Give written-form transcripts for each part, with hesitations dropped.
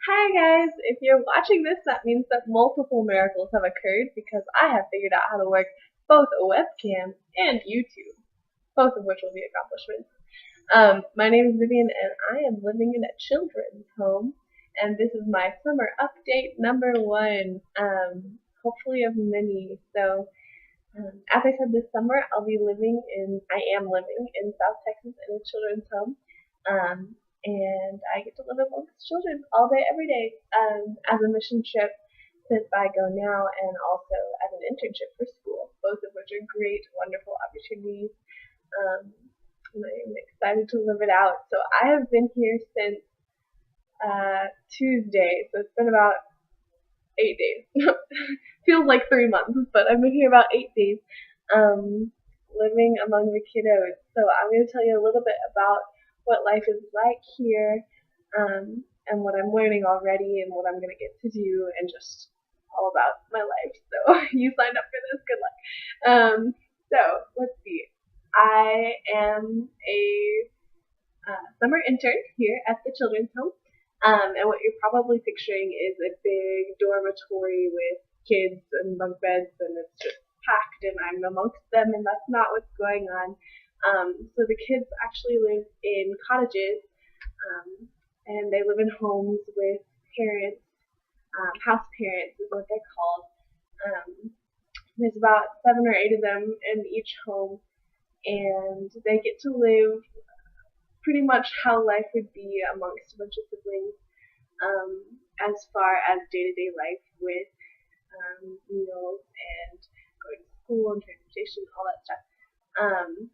Hi guys! If you're watching this, that means that multiple miracles have occurred because I have figured out how to work both a webcam and YouTube, both of which will be accomplishments. My name is Vivian and I am living in a children's home, and this is my summer update number one, hopefully of many. As I said, this summer I am living in South Texas in a children's home. And I get to live amongst children all day, every day, as a mission trip since I go now, and also as an internship for school, both of which are great, wonderful opportunities. Um, and I'm excited to live it out. So I have been here since Tuesday, so it's been about 8 days. Feels like 3 months, but I've been here about 8 days, living among the kiddos. So I'm going to tell you a little bit about what life is like here, and what I'm learning already, and what I'm going to get to do, and just all about my life. So you signed up for this. Good luck. So let's see. I am a summer intern here at the children's home. And what you're probably picturing is a big dormitory with kids and bunk beds, and it's just packed, and I'm amongst them, and that's not what's going on. So the kids actually live in cottages, um, and they live in homes with parents. House parents is what they're called. Um, there's about 7 or 8 of them in each home, and they get to live pretty much how life would be amongst a bunch of siblings, as far as day-to-day life with meals and going to school and transportation, all that stuff. Um,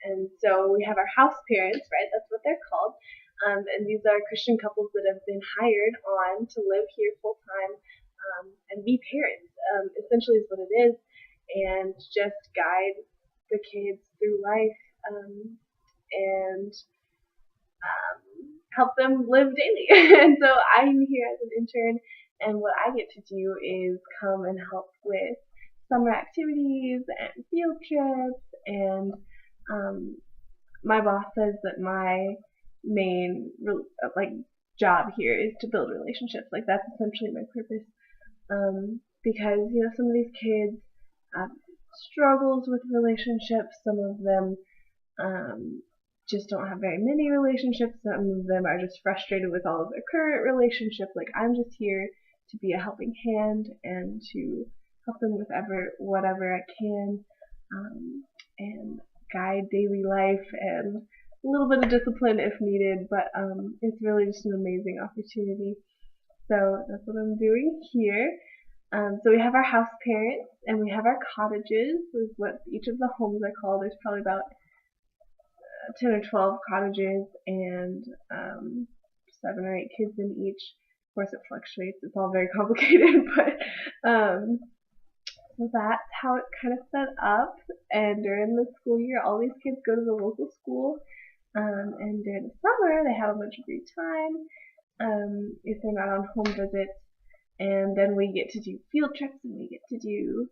and so we have our house parents, right? That's what they're called. And these are Christian couples that have been hired on to live here full time, and be parents, essentially is what it is, and just guide the kids through life, and help them live daily. And so I'm here as an intern, and what I get to do is come and help with summer activities and field trips. And my boss says that my main like job here is to build relationships. Like that's essentially my purpose. Because some of these kids have struggles with relationships. Some of them just don't have very many relationships. Some of them are just frustrated with all of their current relationships. Like I'm just here to be a helping hand and to help them with whatever I can, and guide daily life and a little bit of discipline if needed. But it's really just an amazing opportunity. So that's what I'm doing here. So we have our house parents and we have our cottages, is what each of the homes are called. There's probably about 10 or 12 cottages, and 7 or 8 kids in each. Of course, it fluctuates. It's all very complicated, but so that's how it's kind of set up. And during the school year, all these kids go to the local school, and during the summer, they have a bunch of free time, if they're not on home visits. And then we get to do field trips, and we get to do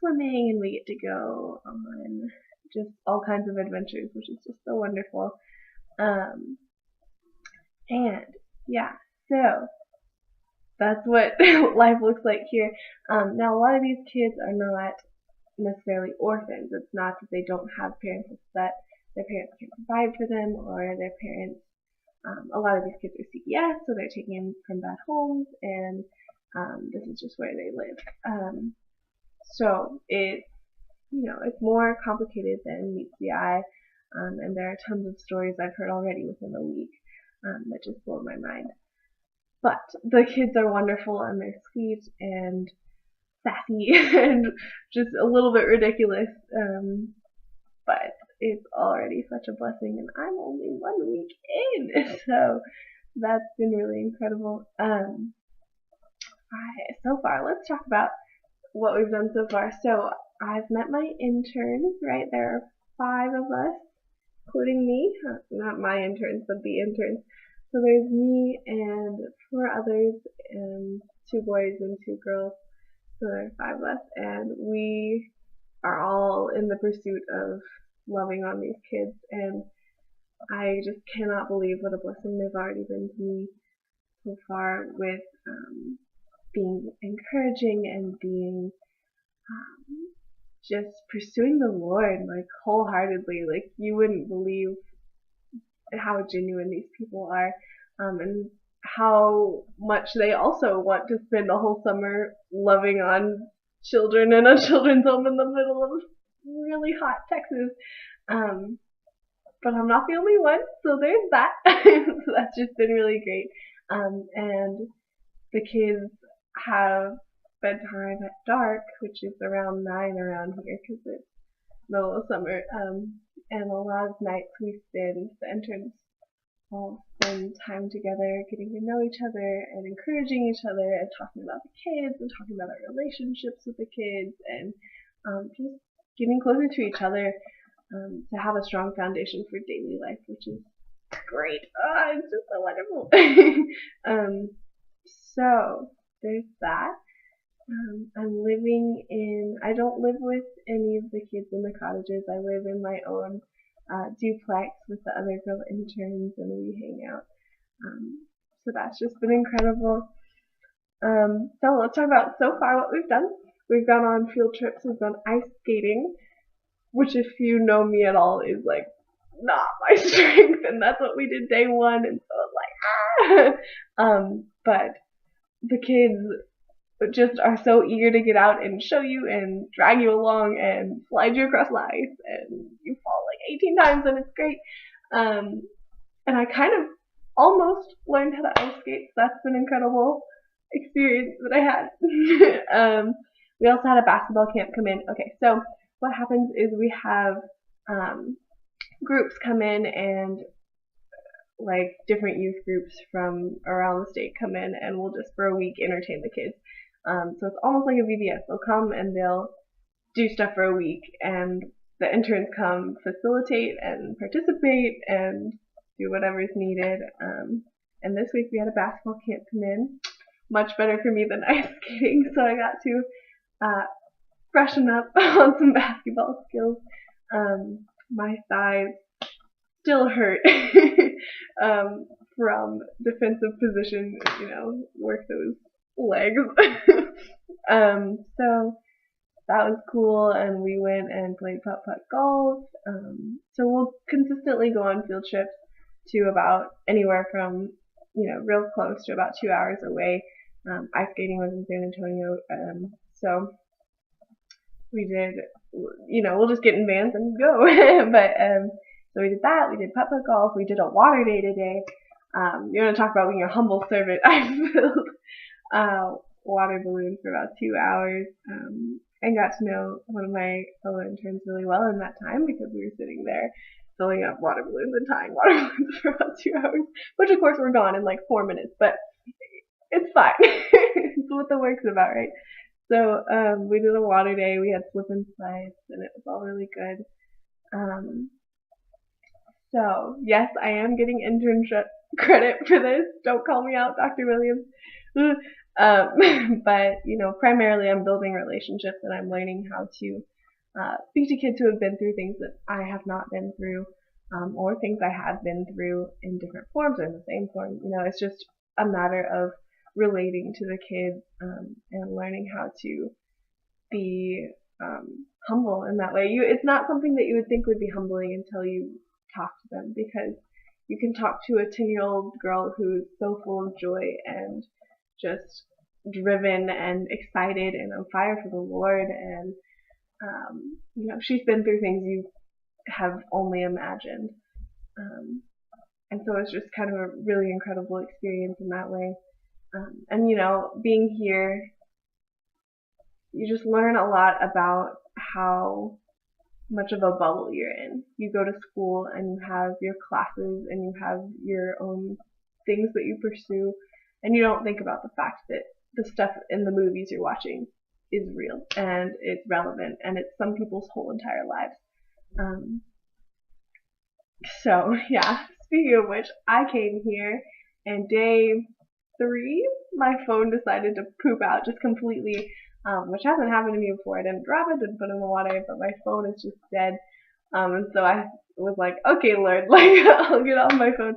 swimming, and we get to go on just all kinds of adventures, which is just so wonderful. And yeah, so that's what life looks like here. Now, a lot of these kids are not necessarily orphans. It's not that they don't have parents, it's that their parents can't provide for them, or their parents, a lot of these kids are CPS, so they're taken in from bad homes, and this is just where they live. So it's more complicated than meets the eye, and there are tons of stories I've heard already within a week, that just blow my mind. But the kids are wonderful, and they're sweet and sassy and just a little bit ridiculous, but it's already such a blessing, and I'm only 1 week in, so that's been really incredible. So far, let's talk about what we've done so far. So I've met my interns, right? There are 5 of us, including me. Not my interns, but the interns. So there's me and 4 others, and 2 boys and 2 girls. So there are 5 of us, and we are all in the pursuit of loving on these kids, and I just cannot believe what a blessing they've already been to me. so far with being encouraging and being just pursuing the Lord like wholeheartedly. Like you wouldn't believe how genuine these people are, and how much they also want to spend the whole summer loving on children in a children's home in the middle of really hot Texas. Um, but I'm not the only one, so there's that. So that's just been really great. And the kids have bedtime at dark, which is around 9 around here because it's middle of summer. And a lot of nights the interns all spend time together, getting to know each other and encouraging each other and talking about the kids and talking about our relationships with the kids and just getting closer to each other to have a strong foundation for daily life, which is great. Oh, it's just so wonderful. So there's that. I don't live with any of the kids in the cottages. I live in my own duplex with the other girl interns, and we hang out. So that's just been incredible. So let's talk about so far what we've done. We've gone on field trips. We've gone ice skating, which if you know me at all is like not my strength, and that's what we did day one, and so it's like but the kids just are so eager to get out and show you and drag you along and slide you across the ice, and you fall like 18 times and it's great. And I kind of almost learned how to ice skate, so that's been an incredible experience that I had. We also had a basketball camp come in. Okay, so what happens is we have groups come in, and like different youth groups from around the state come in, and we'll just for a week entertain the kids. So it's almost like a VBS. They'll come and they'll do stuff for a week, and the interns come facilitate and participate and do whatever is needed. And this week we had a basketball camp come in, much better for me than ice skating, so I got to freshen up on some basketball skills. My thighs still hurt from defensive position, work those legs. So that was cool, and we went and played putt-putt golf. So we'll consistently go on field trips to about anywhere from, real close to about 2 hours away. Ice skating was in San Antonio, so we did, we'll just get in vans and go. But so we did that. We did putt-putt golf. We did a water day today. You want to talk about being a humble servant? I filled water balloons for about 2 hours, and got to know one of my fellow interns really well in that time because we were sitting there filling up water balloons and tying water balloons for about 2 hours, which of course were gone in like 4 minutes, but it's fine. It's what the work's about, right? So we did a water day. We had slip and slides, and it was all really good. So yes, I am getting internship credit for this. Don't call me out, Dr. Williams. But primarily I'm building relationships, and I'm learning how to speak to kids who have been through things that I have not been through, or things I have been through in different forms or in the same form. It's just a matter of relating to the kids, and learning how to be humble in that way. It's not something that you would think would be humbling until you talk to them, because you can talk to a 10-year-old girl who's so full of joy and just driven and excited and on fire for the Lord, and she's been through things you have only imagined, and so it's just kind of a really incredible experience in that way. And being here, you just learn a lot about how much of a bubble you're in. You go to school and you have your classes and you have your own things that you pursue, and you don't think about the fact that the stuff in the movies you're watching is real and it's relevant and it's some people's whole entire lives. So yeah, speaking of which, I came here and day 3, my phone decided to poop out just completely, which hasn't happened to me before. I didn't drop it, didn't put it in the water, but my phone is just dead. And so I was like, okay, Lord, I'll get off my phone.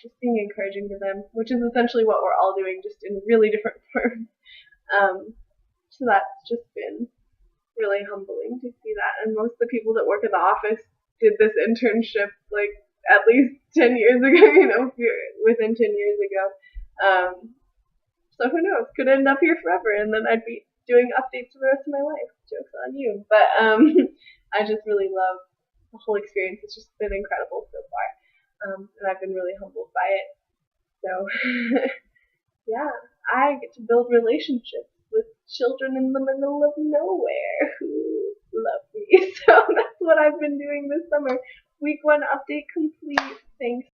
just being encouraging to them, which is essentially what we're all doing, just in really different forms. So that's just been really humbling to see that. And most of the people that work in the office did this internship like at least 10 years ago, within 10 years ago. So who knows? Could end up here forever, and then I'd be doing updates for the rest of my life. Joke's on you. But I just really love the whole experience. It's just been incredible so far, and I've been really humbled by it. So yeah, I get to build relationships with children in the middle of nowhere who love me. So that's what I've been doing this summer. Week 1 update complete. Thanks.